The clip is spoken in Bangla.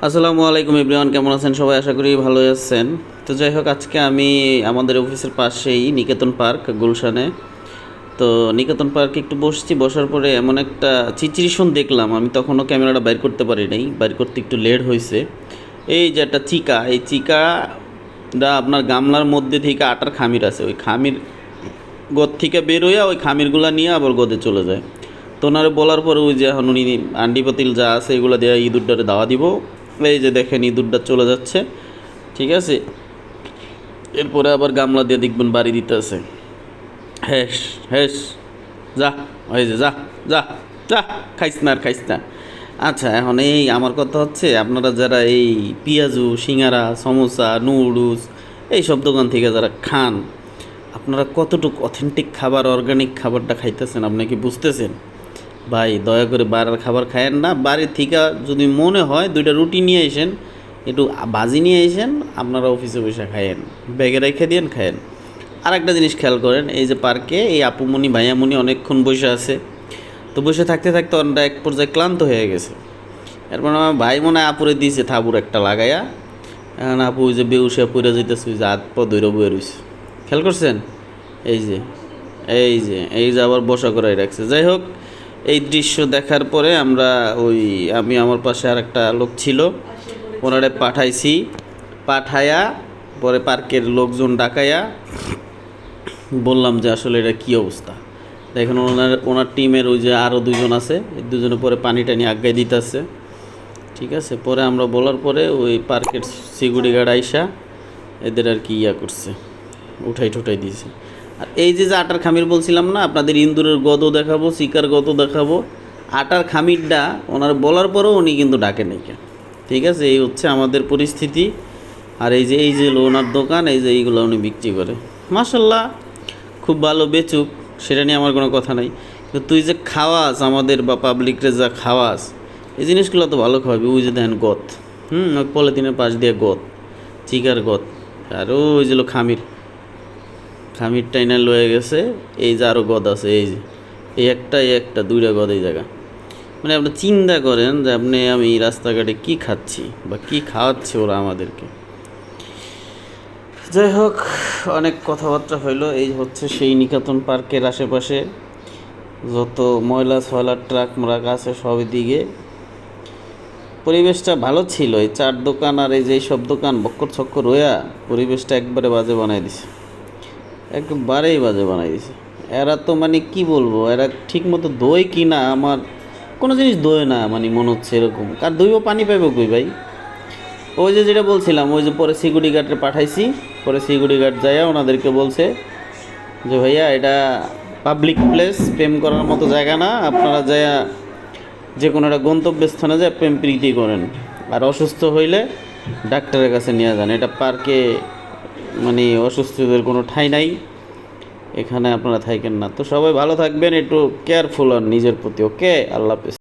আসসালামু আলাইকুম এভরিওয়ান, কেমন আছেন সবাই? আশা করি ভালো আছেন। তো যাই হোক, আজকে আমি আমাদের অফিসের পাশেই নিকেতন পার্ক গুলশানে। তো নিকেতন পার্কে একটু বসছি, বসার পরে এমন একটা চিচিরিশন দেখলাম। আমি তখনও ক্যামেরাটা বাইর করতে পারি নাই, বাইর করতে একটু লেট হয়েছে। এই যে একটা চিকা, এই চিকাটা আপনার গামলার মধ্যে থেকে আটার খামির আছে, ওই খামির গদ থেকে বের হইয়া ওই খামিরগুলা নিয়ে আবার গদে চলে যায়। তো ওনারে বলার পরে ওই যে এখন উনি আন্ডি পাতিল যা আছে এগুলো দিয়ে ইঁদুরটারে দাওয়া দিব। এই যে দেখেন ইঁদুরটা চলে যাচ্ছে, ঠিক আছে। এরপরে আবার গামলা দিয়ে দেখবেন বাড়ি দিতে আছে। হ্যাস হ্যাস, যা, ওই যে যা, যা, যা, খাইস না আর খাইস না। আচ্ছা, এখন এই আমার কথা হচ্ছে, আপনারা যারা এই পেঁয়াজু, সিঙ্গারা, সমোসা, নুডলস এই সব দোকান থেকে যারা খান, আপনারা কতটুকু অথেন্টিক খাবার, অর্গানিক খাবারটা খাইতেছেন আপনি কি বুঝতেছেন? ভাই দয়া করে বাইরের খাবার খায়েন না। বাড়ির থেকে যদি মনে হয় দুইটা রুটি নিয়ে আসেন, একটু ভাজি নিয়ে আসেন, আপনারা অফিসে বসে খায়েন, ব্যাগে রেখে দিয়েন, খায়েন। আর একটা জিনিস খেয়াল করেন, এই যে পার্কে এই আপুমণি ভাইয়ামণি অনেকক্ষণ বসে আছে। তো বসে থাকতে থাকতে ওরা এক পর্যায়ে ক্লান্ত হয়ে গেছে। এরপর আমার ভাই মনে হয় আপুরে দিয়েছে থাবুর একটা লাগাইয়া। এখন আপু ওই যে বেউসে পড়ে যেতেছে, ওই যে হাত পা ধরে বয়ে রয়েছে। খেয়াল করছেন? এই যে এই যে আবার বসা করাই রাখছে। যাই হোক, এই দৃশ্য দেখার পরে আমি আমার পাশে আর একটা লোক ছিল, ওনারে পাঠাইছি। পাঠায়া পরে পার্কের লোকজন ডাকাইয়া বললাম যে আসলে এটা কী অবস্থা। দেখেন ওনার টিমের ওই যে আরও দুজন আছে, এই দুজনে পরে পানি টানি আজ্ঞায় দিতেছে, ঠিক আছে। পরে আমরা বলার পরে ওই পার্কের সিকিউরিটি গার্ড আইসা এদের আর কি করছে, উঠাই দিয়েছে। আর এই যে আটার খামির বলছিলাম না, আপনাদের ইন্দুরের গদও দেখাবো, চিকার গদও দেখাবো। আটার খামিরটা ওনার বলার পরেও উনি কিন্তু ডাকে নাই, ঠিক আছে। এই হচ্ছে আমাদের পরিস্থিতি। আর এই যে ওনার দোকান, এই যে এইগুলো উনি বিক্রি করে, মাশাল্লাহ খুব ভালো বেচুক, সেটা নিয়ে আমার কোনো কথা নাই। কিন্তু তুই যে খাওয়াস আমাদের বা পাবলিকরে যা খাওয়াস, এই জিনিসগুলো তো ভালো খাওয়াবি। ওই যে দেখেন গদ, ওই পলিথিনের পাশ দিয়ে গদ, চিকার গদ। আর ওই যে খামির টাইনা লয়ে গেছে। এই যে আরও গদ আছে, এই যে এই একটা দুইটা গদ এই জায়গা। মানে আপনি চিন্তা করেন যে আমি রাস্তাঘাটে কি খাচ্ছি বা কি খাওয়াচ্ছে ওরা আমাদেরকে। যাই হোক, অনেক কথাবার্তা হইলো। এই হচ্ছে সেই নিকেতন পার্কের আশেপাশে যত ময়লা সয়লার ট্রাক মরাক আছে সবই দিকে। পরিবেশটা ভালো ছিল, এই চার দোকান আর এই যে সব দোকান বক্কর ছক্কর রয়া পরিবেশটা একবারে বাজে বানাই দিছে, একবারেই বাজে বানাই দিছে। এরা তো মানে কি বলবো, এরা ঠিক মতো দই কিনা আমার কোনো জিনিস দই না, মানে মনে হচ্ছে এরকম। কার দইব পানি পাইব কই ভাই? ওই যে যেটা বলছিলাম, ওই যে পরে সিকিউরিটি গার্ডে পাঠাইছি। পরে সিকিউরিটি গার্ড যাইয়া ওনাদেরকে বলছে যে ভাইয়া এটা পাবলিক প্লেস, প্রেম করার মতো জায়গা না, আপনারা যাইয়া যে কোনো একটা গন্তব্যস্থানে যায় প্রেম প্রীতি করেন। আর অসুস্থ হইলে ডাক্তারের কাছে নিয়ে যান। এটা পার্কে মানে অসুস্থদের কোনো ঠাঁই নাই, এখানে আপনারা থাকেন না। তো সবাই ভালো থাকবেন, একটু কেয়ারফুল হন নিজের প্রতি। ওকে, আল্লাহ হাফেজ।